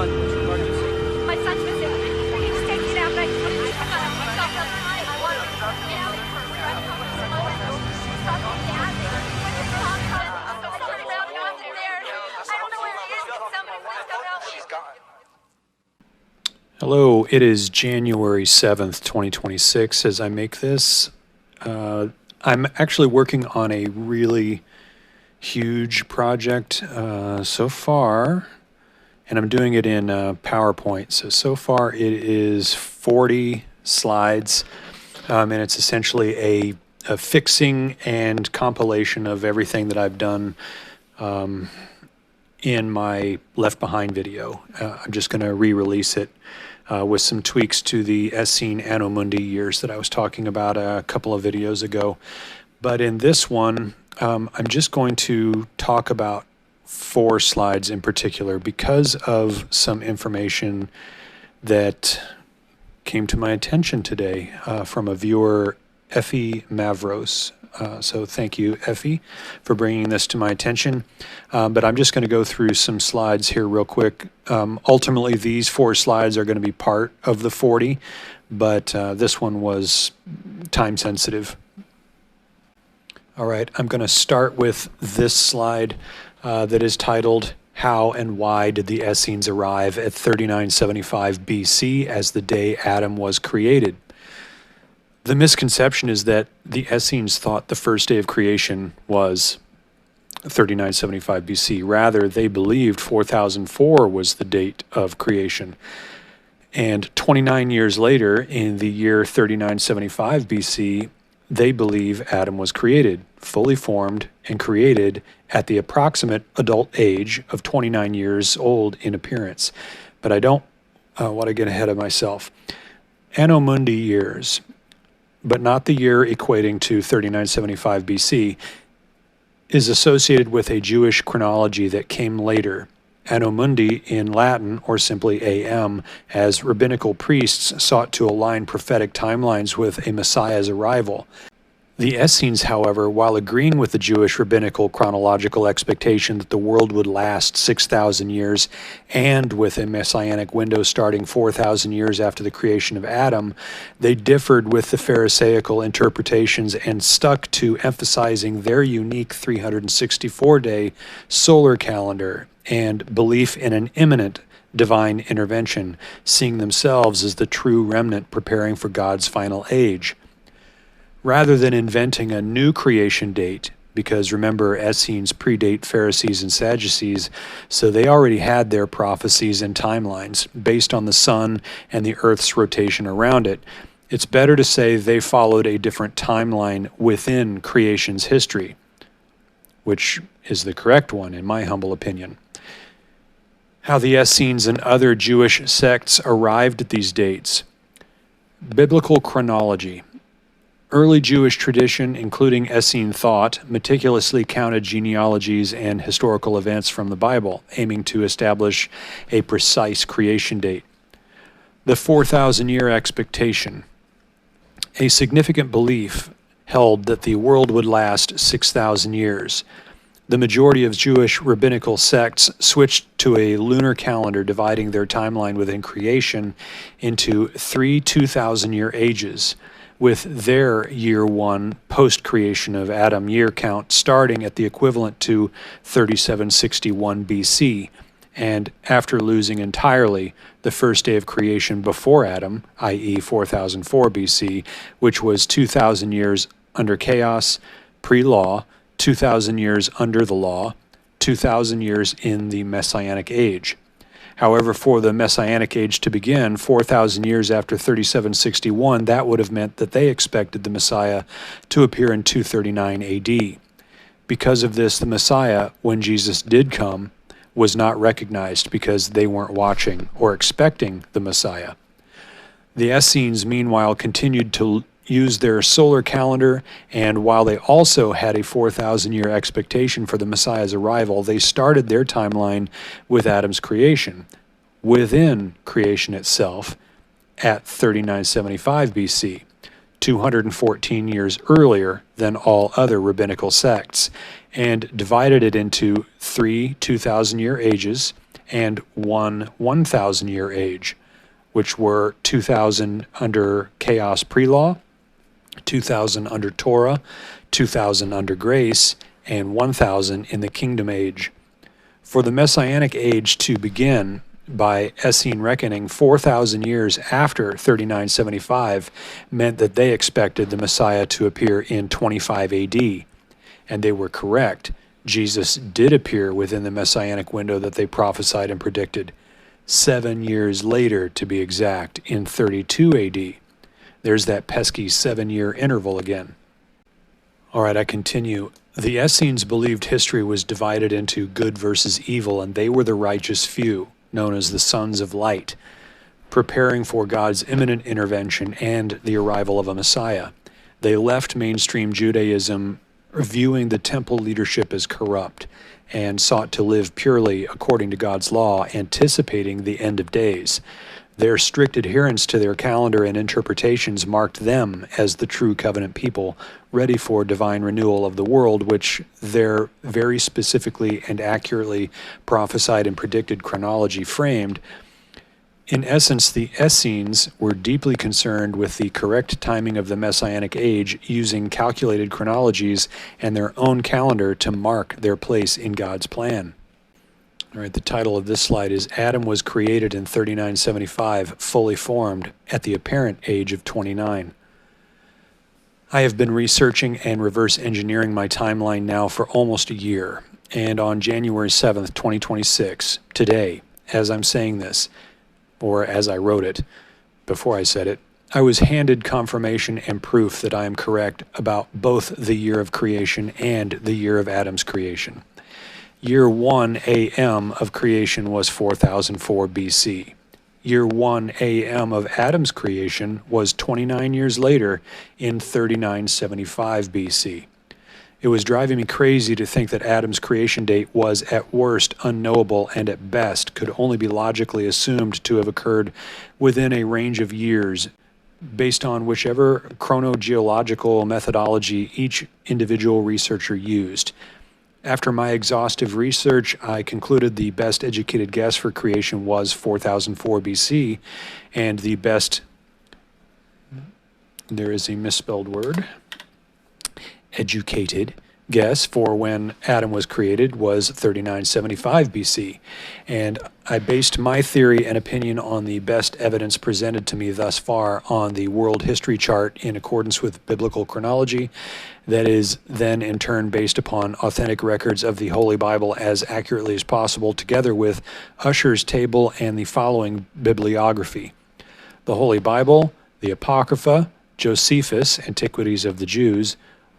son. What's your emergency? My son's missing. He's taking out my myself up high. I want Hello, it is January 7th, 2026 as I make this. I'm actually working on a really huge project so far, and I'm doing it in PowerPoint. So far it is 40 slides, and it's essentially a fixing and compilation of everything that I've done in my Left Behind video. I'm just going to re-release it with some tweaks to the Essene Anno Mundi years that I was talking about a couple of videos ago. But in this one, I'm just going to talk about 4 slides in particular because of some information that came to my attention today from a viewer, Effie Mavros. So thank you, Effie, for bringing this to my attention. But I'm just going to go through some slides here real quick. Ultimately, these 4 slides are going to be part of the 40, but this one was time sensitive. All right, I'm going to start with this slide that is titled, How and Why Did the Essenes Arrive at 3975 BC as the day Adam was created? The misconception is that the Essenes thought the first day of creation was 3975 BC. Rather, they believed 4004 was the date of creation. And 29 years later, in the year 3975 BC, they believe Adam was created, fully formed and created at the approximate adult age of 29 years old in appearance. But I don't want to get ahead of myself. Anno Mundi years, but not the year equating to 3975 BC, is associated with a Jewish chronology that came later. Anno Mundi in Latin, or simply AM, as rabbinical priests sought to align prophetic timelines with a Messiah's arrival. The Essenes, however, while agreeing with the Jewish rabbinical chronological expectation that the world would last 6,000 years and with a messianic window starting 4,000 years after the creation of Adam, they differed with the Pharisaical interpretations and stuck to emphasizing their unique 364-day solar calendar and belief in an imminent divine intervention, seeing themselves as the true remnant preparing for God's final age. Rather than inventing a new creation date, because remember, Essenes predate Pharisees and Sadducees, so they already had their prophecies and timelines based on the sun and the earth's rotation around it. It's better to say they followed a different timeline within creation's history, which is the correct one in my humble opinion. How the Essenes and other Jewish sects arrived at these dates. Biblical chronology. Early Jewish tradition, including Essene thought, meticulously counted genealogies and historical events from the Bible, aiming to establish a precise creation date. The 4,000-year expectation. A significant belief held that the world would last 6,000 years. The majority of Jewish rabbinical sects switched to a lunar calendar, dividing their timeline within creation into 3 2,000-year ages, with their year 1 post-creation of Adam year count starting at the equivalent to 3761 BC, and after losing entirely the first day of creation before Adam, i.e. 4004 BC, which was 2,000 years under chaos, pre-law, 2,000 years under the law, 2,000 years in the Messianic age. However, for the Messianic age to begin 4,000 years after 3761, that would have meant that they expected the Messiah to appear in 239 AD. Because of this, the Messiah, when Jesus did come, was not recognized because they weren't watching or expecting the Messiah. The Essenes, meanwhile, continued to use their solar calendar, and while they also had a 4,000-year expectation for the Messiah's arrival, they started their timeline with Adam's creation, within creation itself, at 3975 BC, 214 years earlier than all other rabbinical sects, and divided it into 3 2,000-year ages and one 1,000-year age, which were 2,000 under chaos pre-law, 2,000 under Torah, 2,000 under grace, and 1,000 in the kingdom age. For the Messianic age to begin, by Essene reckoning, 4,000 years after 3975 meant that they expected the Messiah to appear in 25 AD. And they were correct. Jesus did appear within the Messianic window that they prophesied and predicted. 7 years later, to be exact, in 32 AD. There's that pesky 7-year interval again. All right, I continue. The Essenes believed history was divided into good versus evil, and they were the righteous few, known as the sons of light, preparing for God's imminent intervention and the arrival of a Messiah. They left mainstream Judaism, viewing the temple leadership as corrupt, and sought to live purely according to God's law, anticipating the end of days. Their strict adherence to their calendar and interpretations marked them as the true covenant people, ready for divine renewal of the world, which their very specifically and accurately prophesied and predicted chronology framed. In essence, the Essenes were deeply concerned with the correct timing of the Messianic age, using calculated chronologies and their own calendar to mark their place in God's plan. All right, the title of this slide is Adam was created in 3975, fully formed at the apparent age of 29. I have been researching and reverse engineering my timeline now for almost a year, and on January 7th, 2026, today, as I'm saying this, or as I wrote it, before I said it, I was handed confirmation and proof that I am correct about both the year of creation and the year of Adam's creation. Year 1 AM of creation was 4004 BC. Year 1 AM of Adam's creation was 29 years later in 3975 BC. It was driving me crazy to think that Adam's creation date was at worst unknowable and at best could only be logically assumed to have occurred within a range of years based on whichever chronogeological methodology each individual researcher used. After my exhaustive research, I concluded the best educated guess for creation was 4004 BC, and the best, there is a misspelled word, educated guess for when Adam was created was 3975 BC. And I based my theory and opinion on the best evidence presented to me thus far on the world history chart in accordance with biblical chronology, that is then in turn based upon authentic records of the Holy Bible as accurately as possible, together with Ussher's table and the following bibliography: the Holy Bible, the Apocrypha, Josephus, Antiquities of the Jews,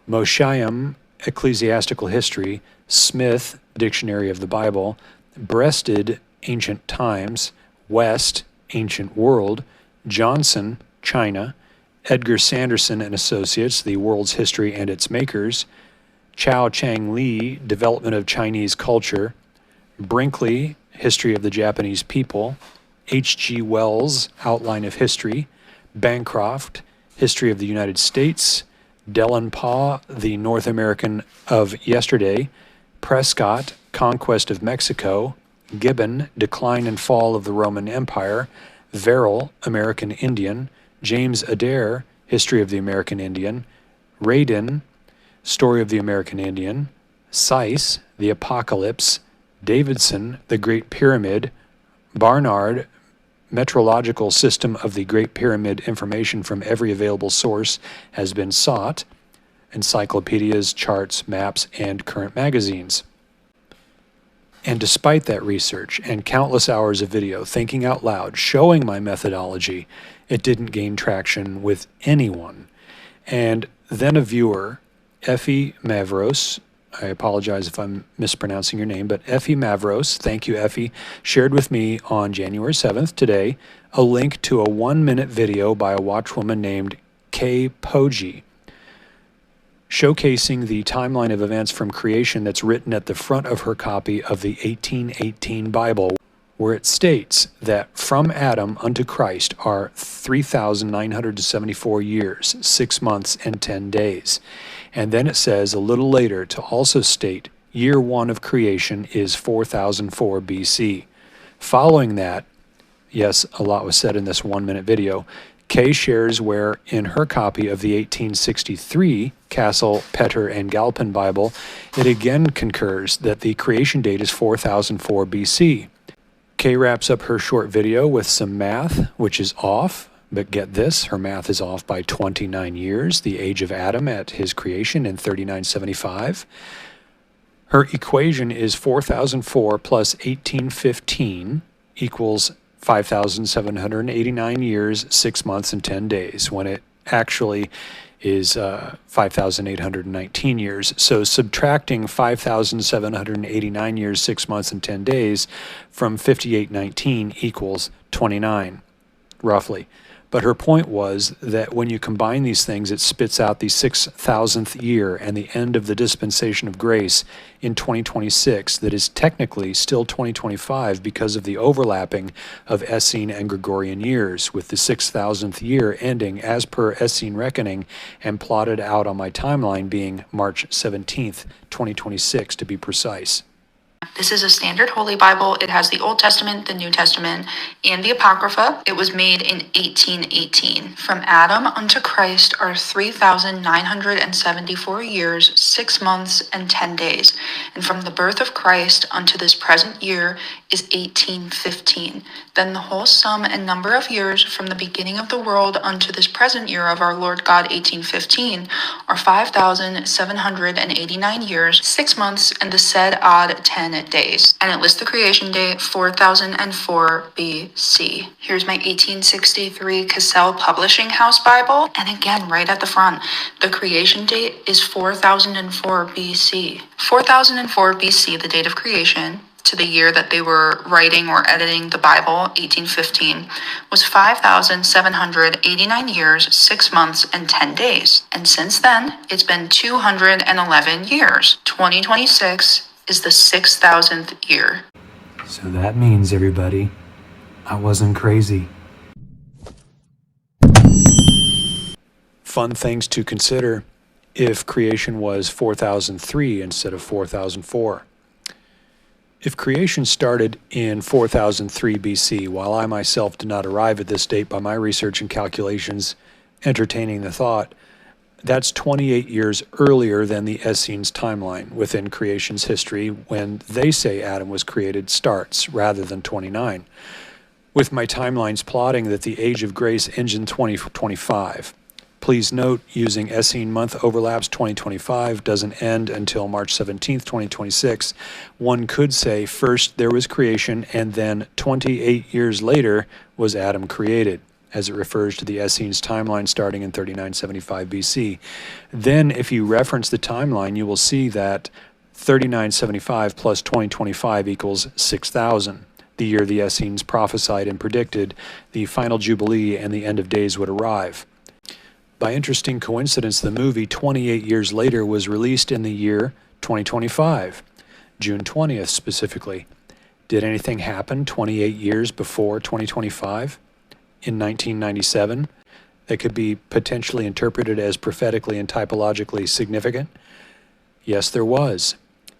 Mosheim, Ecclesiastical History, Smith, Dictionary of the Bible, Breasted, Ancient Times, West, Ancient World, Johnson, China, Edgar Sanderson and Associates, The World's History and Its Makers, Chao Chang Li, Development of Chinese Culture, Brinkley, History of the Japanese People, H.G. Wells, Outline of History, Bancroft, History of the United States, Dellenpaugh, The North American of Yesterday, Prescott, Conquest of Mexico, Gibbon, Decline and Fall of the Roman Empire, Verrill, American Indian, James Adair, History of the American Indian, Radin, Story of the American Indian, Seiss, The Apocalypse, Davidson, The Great Pyramid, Barnard, Metrological System of the Great Pyramid. Information from every available source has been sought. Encyclopedias, charts, maps, and current magazines. And despite that research and countless hours of video, thinking out loud, showing my methodology, it didn't gain traction with anyone. And then a viewer, Effie Mavros, I apologize if I'm mispronouncing your name, but Effie Mavros, thank you Effie, shared with me on January 7th, today, a link to a 1-minute video by a watchwoman named Kay Podgee, showcasing the timeline of events from creation that's written at the front of her copy of the 1818 Bible, where it states that from Adam unto Christ are 3,974 years, 6 months, and 10 days. And then it says a little later to also state year 1 of creation is 4004 BC. Following that, yes, a lot was said in this 1-minute video, Kay shares where in her copy of the 1863 Castle, Petter, and Galpin Bible, it again concurs that the creation date is 4004 BC. Kay wraps up her short video with some math, which is off, but get this, her math is off by 29 years, the age of Adam at his creation in 3975. Her equation is 4004 plus 1815 equals 5,789 years, 6 months, and 10 days, when it actually is 5,819 years. So subtracting 5,789 years, 6 months, and 10 days from 5819 equals 29, roughly. But her point was that when you combine these things, it spits out the 6,000th year and the end of the dispensation of grace in 2026 that is technically still 2025 because of the overlapping of Essene and Gregorian years, with the 6,000th year ending as per Essene reckoning and plotted out on my timeline being March 17th, 2026 to be precise. This is a standard Holy Bible. It has the Old Testament, the New Testament, and the Apocrypha. It was made in 1818. From Adam unto Christ are 3,974 years, 6 months, and 10 days. And from the birth of Christ unto this present year is 1815. Then the whole sum and number of years from the beginning of the world unto this present year of our Lord God 1815 are 5,789 years, 6 months, and the said odd 10 days. And it lists the creation date 4004 BC. Here's my 1863 Cassell Publishing House Bible. And again, right at the front, the creation date is 4004 BC. 4004 BC, the date of creation, to the year that they were writing or editing the Bible, 1815, was 5,789 years, 6 months, and 10 days. And since then, it's been 211 years. 2026 is the 6,000th year. So that means, everybody, I wasn't crazy. Fun things to consider if creation was 4003 instead of 4004. If creation started in 4003 BC, while I myself did not arrive at this date by my research and calculations, entertaining the thought, that's 28 years earlier than the Essenes timeline within creation's history when they say Adam was created starts, rather than 29. With my timelines plotting that the age of grace ends in 2025. Please note, using Essene month overlaps, 2025 doesn't end until March 17th, 2026. One could say first there was creation and then 28 years later was Adam created, as it refers to the Essenes timeline starting in 3975 BC. Then if you reference the timeline, you will see that 3975 plus 2025 equals 6,000. The year the Essenes prophesied and predicted the final Jubilee and the end of days would arrive. By interesting coincidence, the movie 28 years later was released in the year 2025, June 20th specifically. Did anything happen 28 years before 2025? In 1997, that could be potentially interpreted as prophetically and typologically significant? Yes, there was.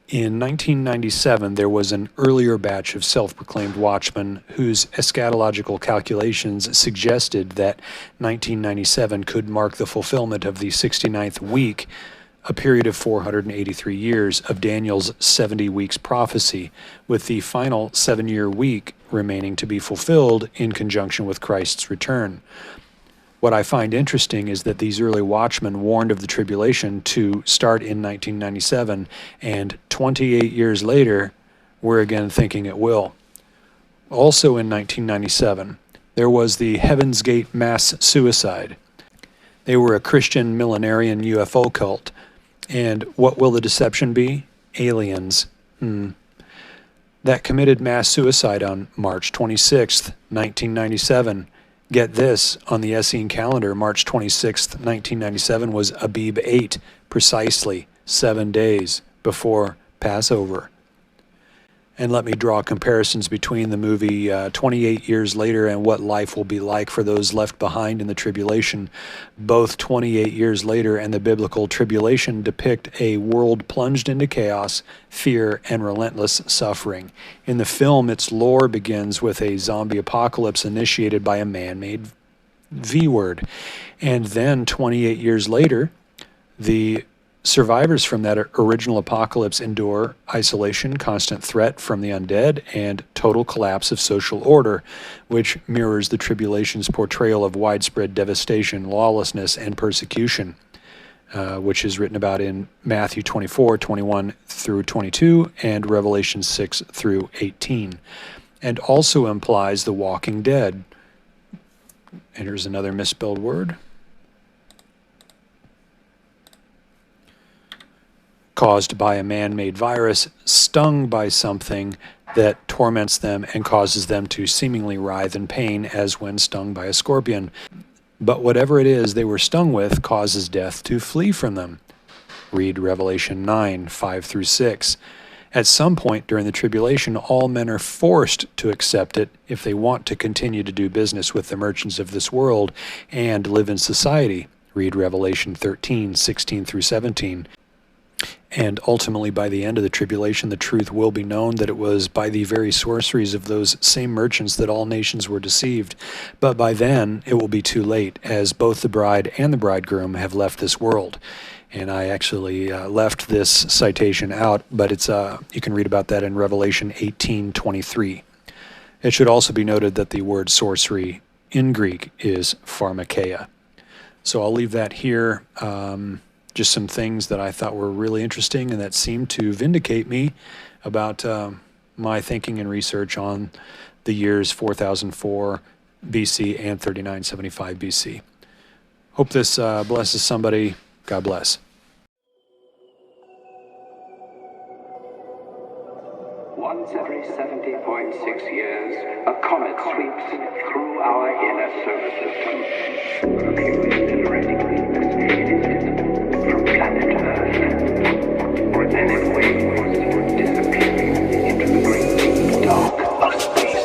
In 1997, there was an earlier batch of self-proclaimed watchmen whose eschatological calculations suggested that 1997 could mark the fulfillment of the 69th week, a period of 483 years of Daniel's 70 weeks prophecy, with the final 7-year week remaining to be fulfilled in conjunction with Christ's return. What I find interesting is that these early watchmen warned of the tribulation to start in 1997, and 28 years later, we're again thinking it will. Also in 1997, there was the Heaven's Gate mass suicide. They were a Christian millenarian UFO cult. And what will the deception be? Aliens. That committed mass suicide on March 26th, 1997. Get this, on the Essene calendar, March 26th, 1997 was Abib 8, precisely 7 days before Passover. And let me draw comparisons between the movie 28 years later and what life will be like for those left behind in the tribulation. Both 28 years later and the biblical tribulation depict a world plunged into chaos, fear, and relentless suffering. In the film, its lore begins with a zombie apocalypse initiated by a man-made V-word. And then 28 years later, the survivors from that original apocalypse endure isolation, constant threat from the undead, and total collapse of social order, which mirrors the tribulation's portrayal of widespread devastation, lawlessness, and persecution, which is written about in Matthew 24:21 through 22, and Revelation 6 through 18, and also implies the walking dead. And here's another misspelled word. Caused by a man-made virus, stung by something that torments them and causes them to seemingly writhe in pain as when stung by a scorpion. But whatever it is they were stung with causes death to flee from them. Read Revelation 9, 5 through 6. At some point during the tribulation, all men are forced to accept it if they want to continue to do business with the merchants of this world and live in society. Read Revelation 13, 16 through 17. And ultimately, by the end of the tribulation, the truth will be known that it was by the very sorceries of those same merchants that all nations were deceived. But by then, it will be too late, as both the bride and the bridegroom have left this world. And I actually left this citation out, but it's you can read about that in Revelation 18:23. It should also be noted that the word sorcery in Greek is pharmakeia. So I'll leave that here. Just some things that I thought were really interesting and that seemed to vindicate me about my thinking and research on the years 4004 BC and 3975 BC. Hope this blesses somebody. God bless. Once every 70.6 years, a comet sweeps through our inner solar system. A few exhilarating weeks, it is visible from planet Earth. For then it waves, disappearing into the great deep dark of space.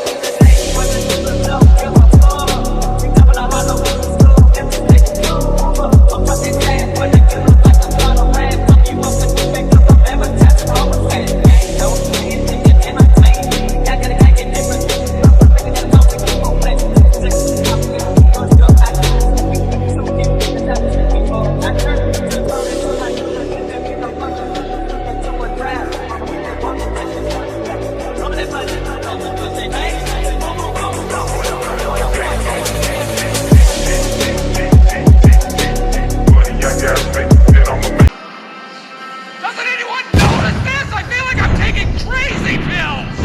Doesn't anyone notice this? I feel like I'm taking crazy pills!